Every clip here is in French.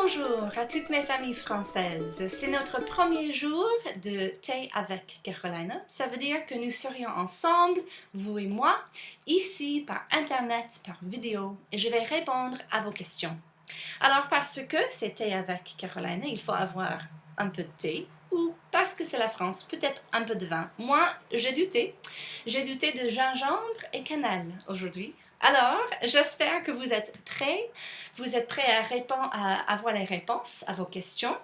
Bonjour à toutes mes familles françaises. C'est notre premier jour de thé avec Carolina. Ça veut dire que nous serions ensemble, vous et moi, ici par Internet, par vidéo, et je vais répondre à vos questions. Alors parce que c'est thé avec Carolina, il faut avoir un peu de thé, ou parce que c'est la France, peut-être un peu de vin. Moi, j'ai du thé. J'ai du thé de gingembre et cannelle aujourd'hui. Alors, j'espère que vous êtes prêts. Vous êtes prêts à avoir les réponses à vos questions.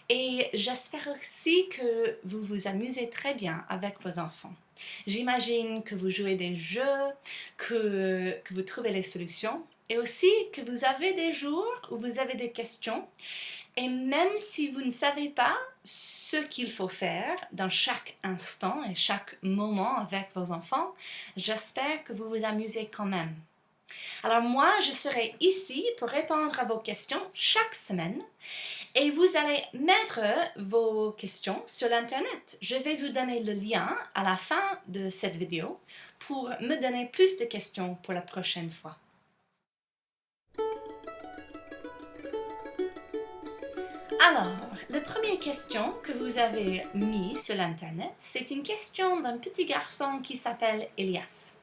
Et j'espère aussi que vous vous amusez très bien avec vos enfants. J'imagine que vous jouez des jeux, que vous trouvez les solutions et aussi que vous avez des jours où vous avez des questions. Et même si vous ne savez pas ce qu'il faut faire dans chaque instant et chaque moment avec vos enfants, j'espère que vous vous amusez quand même. Alors moi, je serai ici pour répondre à vos questions chaque semaine et vous allez mettre vos questions sur l'Internet. Je vais vous donner le lien à la fin de cette vidéo pour me donner plus de questions pour la prochaine fois. Alors, la première question que vous avez mise sur l'Internet, c'est une question d'un petit garçon qui s'appelle Elias.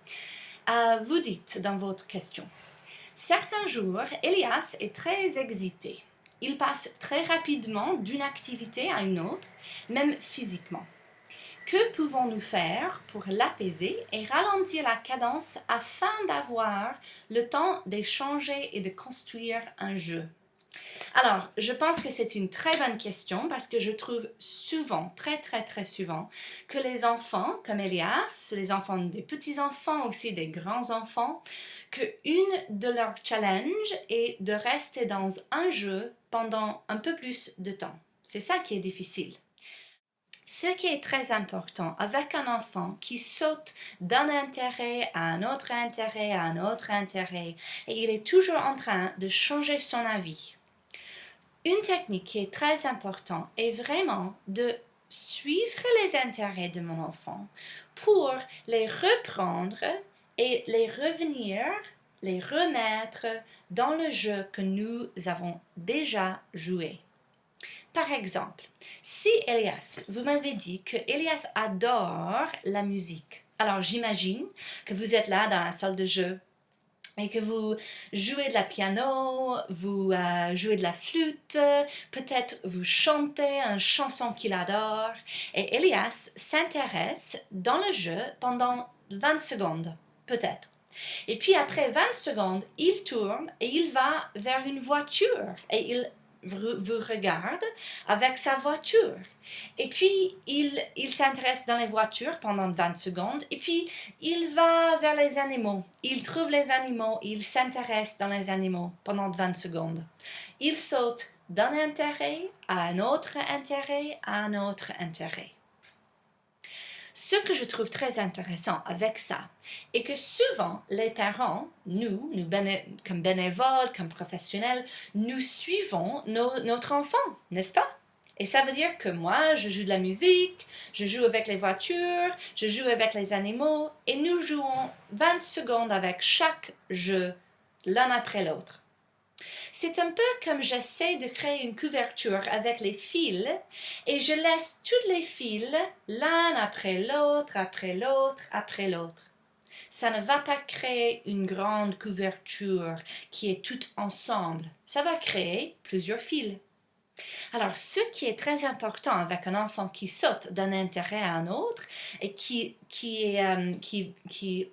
Vous dites dans votre question, certains jours, Elias est très excité. Il passe très rapidement d'une activité à une autre, même physiquement. Que pouvons-nous faire pour l'apaiser et ralentir la cadence afin d'avoir le temps d'échanger et de construire un jeu? Alors, je pense que c'est une très bonne question parce que je trouve souvent, très souvent, que les enfants, comme Elias, les enfants des petits-enfants, aussi des grands-enfants, qu'une de leurs challenges est de rester dans un jeu pendant un peu plus de temps. C'est ça qui est difficile. Ce qui est très important avec un enfant qui saute d'un intérêt à un autre intérêt à un autre intérêt et il est toujours en train de changer son avis. Une technique qui est très importante est vraiment de suivre les intérêts de mon enfant pour les reprendre et les remettre dans le jeu que nous avons déjà joué. Par exemple, si Elias, vous m'avez dit que Elias adore la musique, alors j'imagine que vous êtes là dans la salle de jeu et que vous jouez de la piano, vous jouez de la flûte, peut-être vous chantez une chanson qu'il adore, et Elias s'intéresse dans le jeu pendant 20 secondes, peut-être. Et puis après 20 secondes, il tourne et il va vers une voiture et il vous regarde avec sa voiture. Et puis, il s'intéresse dans les voitures pendant 20 secondes. Et puis, il va vers les animaux. Il trouve les animaux. Il s'intéresse dans les animaux pendant 20 secondes. Il saute d'un intérêt à un autre intérêt à un autre intérêt. Ce que je trouve très intéressant avec ça est que souvent les parents, nous comme bénévoles, comme professionnels, nous suivons notre enfant, n'est-ce pas? Et ça veut dire que moi, je joue de la musique, je joue avec les voitures, je joue avec les animaux et nous jouons 20 secondes avec chaque jeu, l'un après l'autre. C'est un peu comme j'essaie de créer une couverture avec les fils et je laisse tous les fils l'un après l'autre, après l'autre, après l'autre. Ça ne va pas créer une grande couverture qui est toute ensemble. Ça va créer plusieurs fils. Alors, ce qui est très important avec un enfant qui saute d'un intérêt à un autre et qui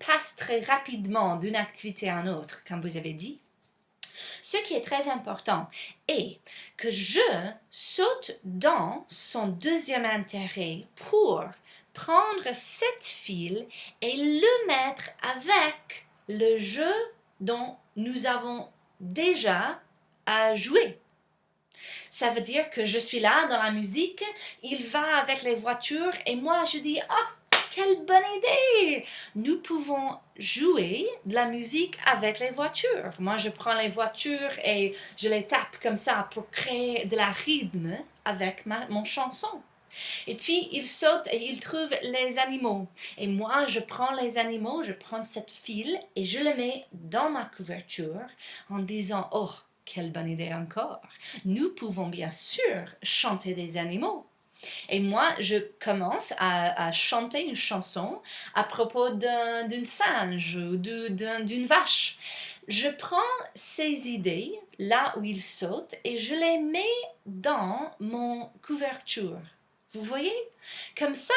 passe très rapidement d'une activité à une autre, comme vous avez dit, ce qui est très important est que je saute dans son deuxième intérêt pour prendre cette file et le mettre avec le jeu dont nous avons déjà joué. Ça veut dire que je suis là dans la musique, il va avec les voitures et moi je dis « Oh, quelle bonne idée! Nous pouvons jouer de la musique avec les voitures. » Moi, je prends les voitures et je les tape comme ça pour créer de la rythme avec mon chanson. Et puis, il saute et il trouve les animaux. Et moi, je prends les animaux, je prends cette file et je le mets dans ma couverture en disant « Oh, quelle bonne idée encore. Nous pouvons bien sûr chanter des animaux. Et moi, je commence à chanter une chanson à propos d'une singe ou d'une vache. Je prends ces idées là où ils sautent et je les mets dans mon couverture. Vous voyez? Comme ça,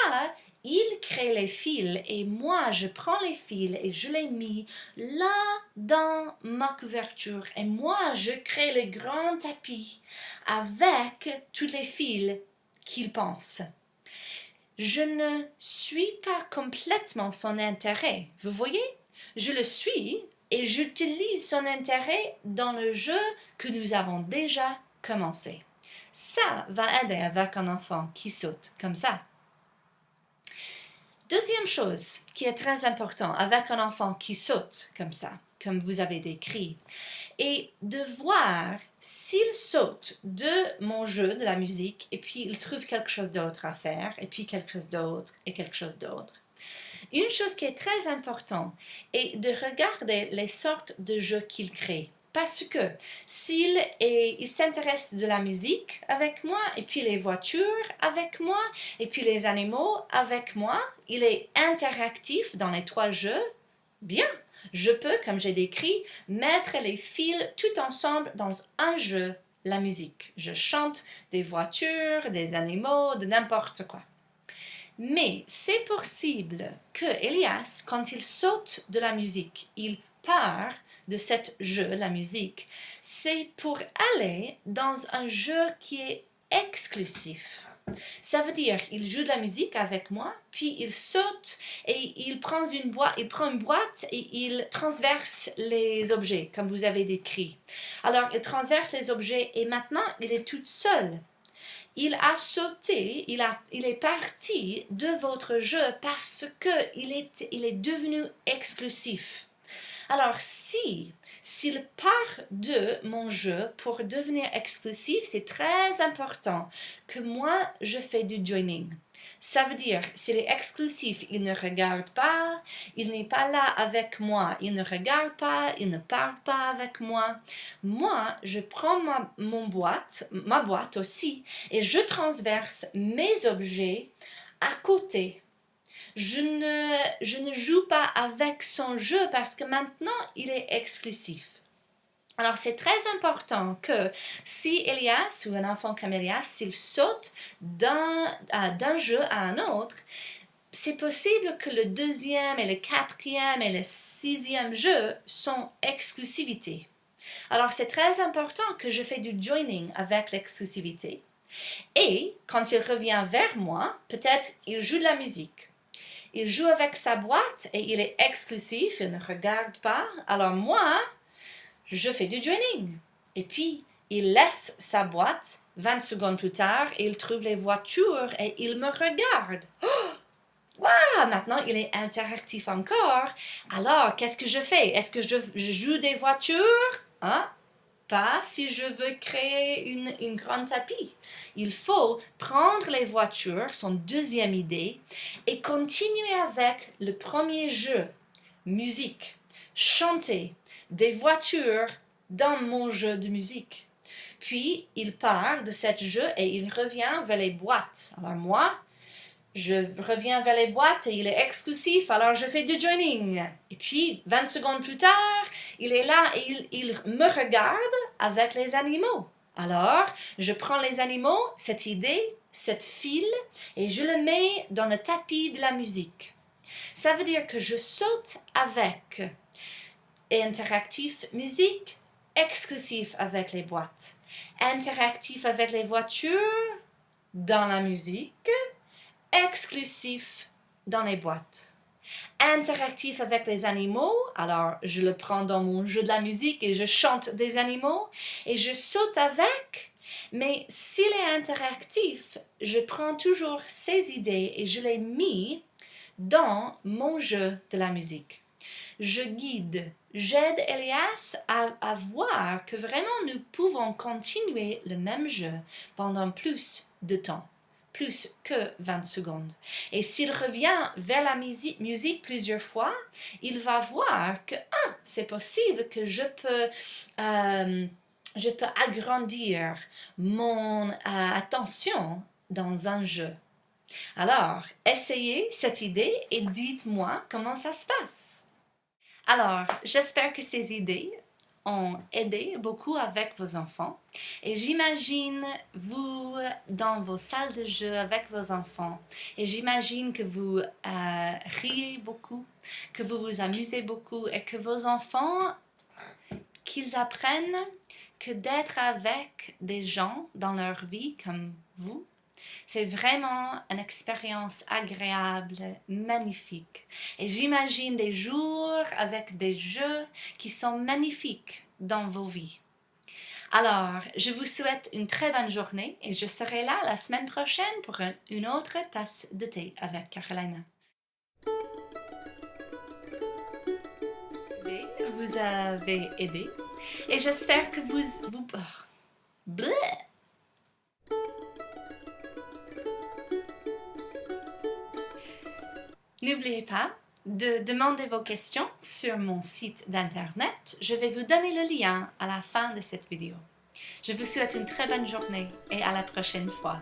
il crée les fils et moi, je prends les fils et je les mets là dans ma couverture. Et moi, je crée le grand tapis avec tous les fils qu'il pense. Je ne suis pas complètement son intérêt, vous voyez? Je le suis et j'utilise son intérêt dans le jeu que nous avons déjà commencé. Ça va aider avec un enfant qui saute comme ça. Deuxième chose qui est très important avec un enfant qui saute comme ça, comme vous avez décrit, est de voir s'il saute de mon jeu, de la musique, et puis il trouve quelque chose d'autre à faire, et puis quelque chose d'autre, et quelque chose d'autre. Une chose qui est très importante est de regarder les sortes de jeux qu'il crée. Parce que il s'intéresse de la musique avec moi, et puis les voitures avec moi, et puis les animaux avec moi, il est interactif dans les trois jeux, bien, je peux, comme j'ai décrit, mettre les fils tout ensemble dans un jeu, la musique. Je chante des voitures, des animaux, de n'importe quoi. Mais c'est possible que Elias, quand il saute de la musique, il part de cet jeu, la musique, c'est pour aller dans un jeu qui est exclusif. Ça veut dire, il joue de la musique avec moi, puis il saute et il prend une boîte et il transverse les objets, comme vous avez décrit. Alors, il transverse les objets et maintenant, il est tout seul. Il a sauté, il est parti de votre jeu parce qu'il est devenu exclusif. Alors, s'il part de mon jeu pour devenir exclusif, c'est très important que moi, je fais du joining. Ça veut dire, s'il est exclusif, il ne regarde pas, il n'est pas là avec moi, il ne regarde pas, il ne parle pas avec moi. Moi, je prends ma boîte aussi, et je transverse mes objets à côté. Je ne joue pas avec son jeu parce que maintenant, il est exclusif. Alors, c'est très important que si Elias ou un enfant comme Elias, s'il saute d'un jeu à un autre, c'est possible que le deuxième et le quatrième et le sixième jeu sont exclusivité. Alors, c'est très important que je fais du joining avec l'exclusivité. Et quand il revient vers moi, peut-être il joue de la musique. Il joue avec sa boîte et il est exclusif, il ne regarde pas. Alors moi, je fais du joining. Et puis, il laisse sa boîte 20 secondes plus tard et il trouve les voitures et il me regarde. Oh! Wow, maintenant, il est interactif encore. Alors, qu'est-ce que je fais? Est-ce que je joue des voitures? Hein? Pas si je veux créer une grande tapis. Il faut prendre les voitures, son deuxième idée, et continuer avec le premier jeu, musique, chanter des voitures dans mon jeu de musique. Puis, il part de ce jeu et il revient vers les boîtes. Alors moi, je reviens vers les boîtes et il est exclusif, alors je fais du joining. Et puis, 20 secondes plus tard, il est là et il me regarde avec les animaux. Alors, je prends les animaux, cette idée, cette fil, et je le mets dans le tapis de la musique. Ça veut dire que je saute avec interactif musique, exclusif avec les boîtes, interactif avec les voitures, dans la musique, exclusif dans les boîtes. Interactif avec les animaux, alors je le prends dans mon jeu de la musique et je chante des animaux et je saute avec, mais s'il est interactif, je prends toujours ces idées et je les mets dans mon jeu de la musique. Je guide, j'aide Elias à voir que vraiment nous pouvons continuer le même jeu pendant plus de temps. Plus que 20 secondes. Et s'il revient vers la musique plusieurs fois, il va voir que c'est possible que je peux je peux agrandir mon attention dans un jeu. Alors, essayez cette idée et dites-moi comment ça se passe. Alors, j'espère que ces idées ont aidé beaucoup avec vos enfants et j'imagine vous dans vos salles de jeu avec vos enfants et j'imagine que vous riez beaucoup, que vous vous amusez beaucoup et que vos enfants, qu'ils apprennent que d'être avec des gens dans leur vie comme vous, c'est vraiment une expérience agréable, magnifique. Et j'imagine des jours avec des jeux qui sont magnifiques dans vos vies. Alors, je vous souhaite une très bonne journée et je serai là la semaine prochaine pour une autre tasse de thé avec Carolina. Vous avez aidé et j'espère que vous... Bleh. N'oubliez pas de demander vos questions sur mon site d'internet. Je vais vous donner le lien à la fin de cette vidéo. Je vous souhaite une très bonne journée et à la prochaine fois.